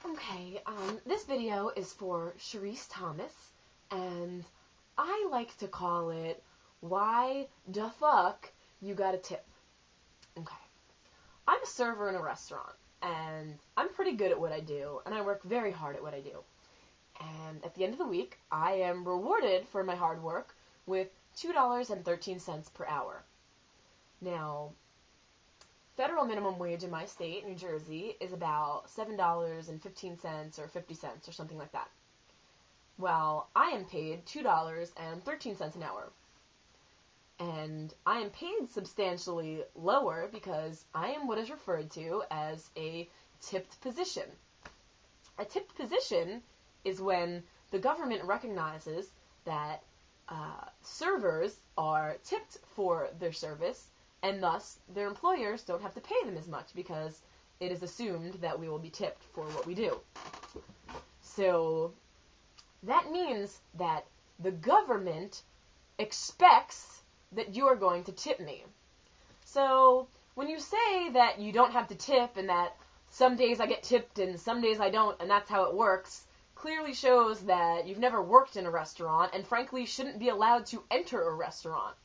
Okay, this video is for Sharece Thomas, and I like to call it, Why the Fuck You Gotta Tip? Okay. I'm a server in a restaurant, and I'm pretty good at what I do, and I work very hard at what I do. And at the end of the week, I am rewarded for my hard work with $2.13 per hour. Now, federal minimum wage in my state, New Jersey, is about $7.15 or 50 cents or something like that. Well, I am paid $2.13 an hour. And I am paid substantially lower because I am what is referred to as a tipped position. A tipped position is when the government recognizes that servers are tipped for their service, and thus their employers don't have to pay them as much because it is assumed that we will be tipped for what we do. So that means that the government expects that you are going to tip me. So when you say that you don't have to tip and that some days I get tipped and some days I don't and that's how it works, clearly shows that you've never worked in a restaurant and frankly shouldn't be allowed to enter a restaurant.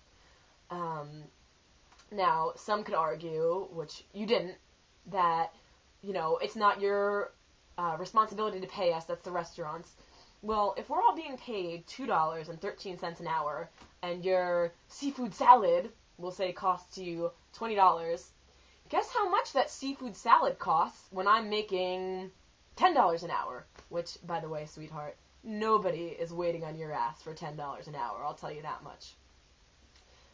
Now, some could argue, which you didn't, that, it's not your responsibility to pay us, that's the restaurant's. Well, if we're all being paid $2.13 an hour, and your seafood salad, we'll say, costs you $20, guess how much that seafood salad costs when I'm making $10 an hour? Which, by the way, sweetheart, nobody is waiting on your ass for $10 an hour, I'll tell you that much.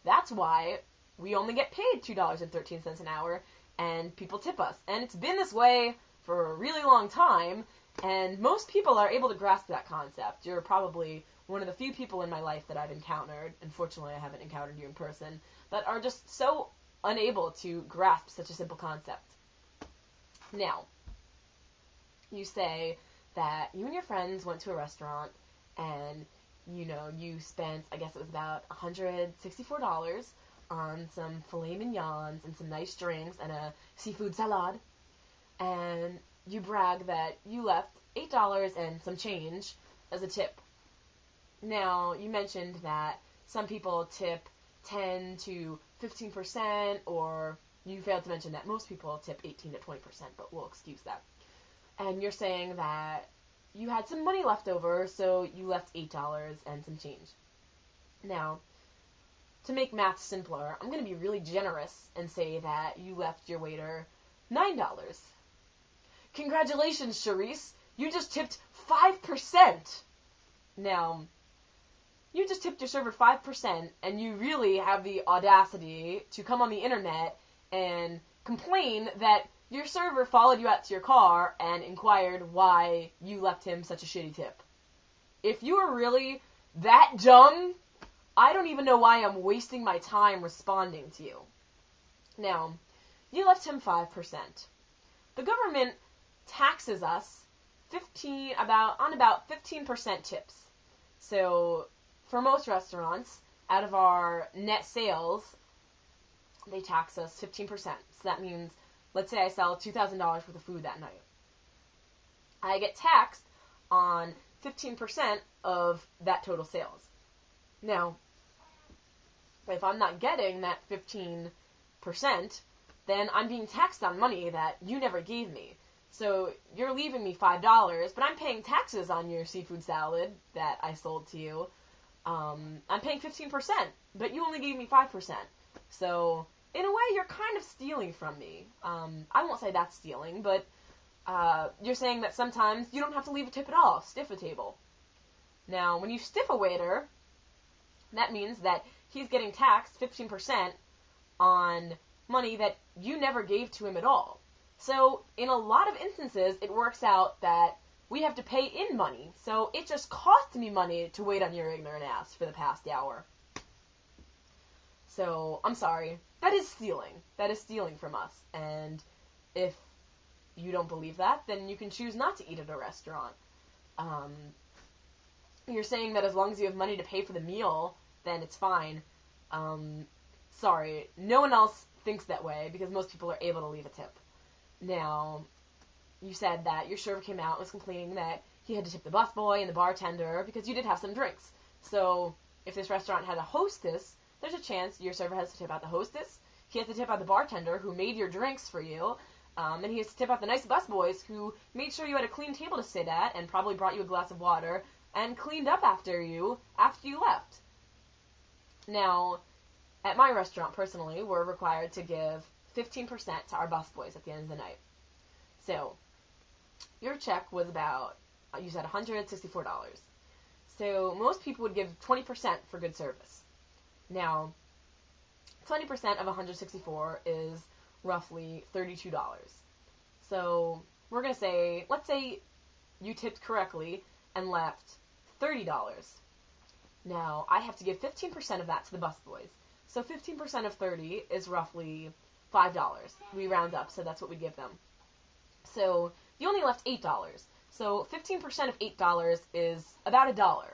That's why we only get paid $2.13 an hour, and people tip us. And it's been this way for a really long time, and most people are able to grasp that concept. You're probably one of the few people in my life that I've encountered, unfortunately I haven't encountered you in person, that are just so unable to grasp such a simple concept. Now, you say that you and your friends went to a restaurant, and, you spent, I guess it was about $164 on some filet mignons and some nice drinks and a seafood salad, and you brag that you left $8 and some change as a tip. Now, you mentioned that some people tip 10 to 15%, or you failed to mention that most people tip 18 to 20%, but we'll excuse that. And you're saying that you had some money left over, so you left $8 and some change. Now, to make math simpler, I'm going to be really generous and say that you left your waiter $9. Congratulations, Sharece. You just tipped 5%. Now, you just tipped your server 5%, and you really have the audacity to come on the internet and complain that your server followed you out to your car and inquired why you left him such a shitty tip. If you are really that dumb, I don't even know why I'm wasting my time responding to you. Now, you left him 5%. The government taxes us on about 15% tips. So, for most restaurants, out of our net sales, they tax us 15%. So that means, let's say I sell $2,000 worth of food that night. I get taxed on 15% of that total sales. Now, if I'm not getting that 15%, then I'm being taxed on money that you never gave me. So you're leaving me $5, but I'm paying taxes on your seafood salad that I sold to you. I'm paying 15%, but you only gave me 5%. So in a way, you're kind of stealing from me. I won't say that's stealing, but you're saying that sometimes you don't have to leave a tip at all. Stiff a table. Now, when you stiff a waiter, that means that he's getting taxed 15% on money that you never gave to him at all. So, in a lot of instances, it works out that we have to pay in money. So, it just cost me money to wait on your ignorant ass for the past hour. So, I'm sorry. That is stealing. That is stealing from us. And if you don't believe that, then you can choose not to eat at a restaurant. You're saying that as long as you have money to pay for the meal, then it's fine. Sorry, no one else thinks that way because most people are able to leave a tip. Now, you said that your server came out and was complaining that he had to tip the busboy and the bartender because you did have some drinks. So, if this restaurant had a hostess, there's a chance your server has to tip out the hostess, he has to tip out the bartender who made your drinks for you, and he has to tip out the nice busboys who made sure you had a clean table to sit at and probably brought you a glass of water and cleaned up after you left. Now, at my restaurant, personally, we're required to give 15% to our busboys at the end of the night. So, your check was about, you said $164. So, most people would give 20% for good service. Now, 20% of 164 is roughly $32. So, we're going to say, let's say you tipped correctly and left $30. Now, I have to give 15% of that to the busboys. So 15% of 30 is roughly $5. We round up, so that's what we give them. So you only left $8. So 15% of $8 is about $1.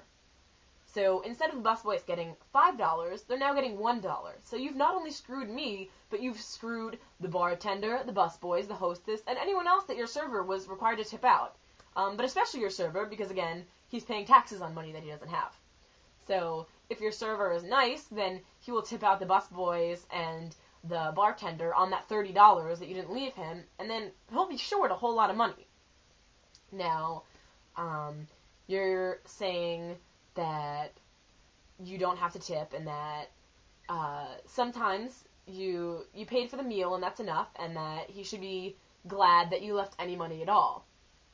So instead of the busboys getting $5, they're now getting $1. So you've not only screwed me, but you've screwed the bartender, the busboys, the hostess, and anyone else that your server was required to tip out. But especially your server, because again, he's paying taxes on money that he doesn't have. So if your server is nice, then he will tip out the busboys and the bartender on that $30 that you didn't leave him, and then he'll be short a whole lot of money. Now, you're saying that you don't have to tip and that sometimes you paid for the meal and that's enough, and that he should be glad that you left any money at all.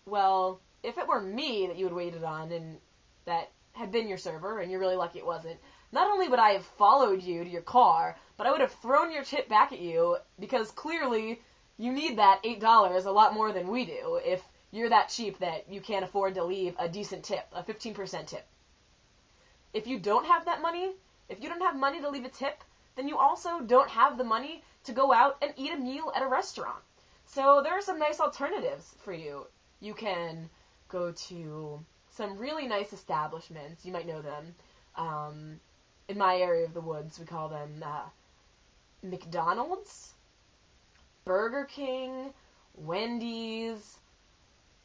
Well, if it were me that you had waited on and that had been your server, and you're really lucky it wasn't, not only would I have followed you to your car, but I would have thrown your tip back at you, because clearly you need that $8 a lot more than we do, if you're that cheap that you can't afford to leave a decent tip, a 15% tip. If you don't have that money, if you don't have money to leave a tip, then you also don't have the money to go out and eat a meal at a restaurant. So there are some nice alternatives for you. You can go to some really nice establishments. You might know them. In my area of the woods, we call them McDonald's, Burger King, Wendy's,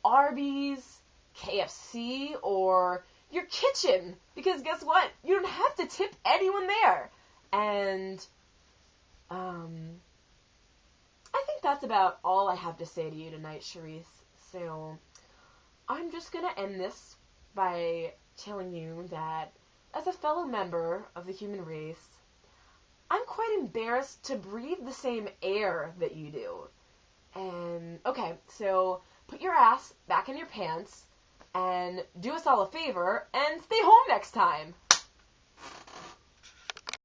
Arby's, KFC, or your kitchen. Because guess what? You don't have to tip anyone there. And I think that's about all I have to say to you tonight, Sharece. So I'm just going to end this by telling you that as a fellow member of the human race, I'm quite embarrassed to breathe the same air that you do. And, okay, so put your ass back in your pants and do us all a favor and stay home next time.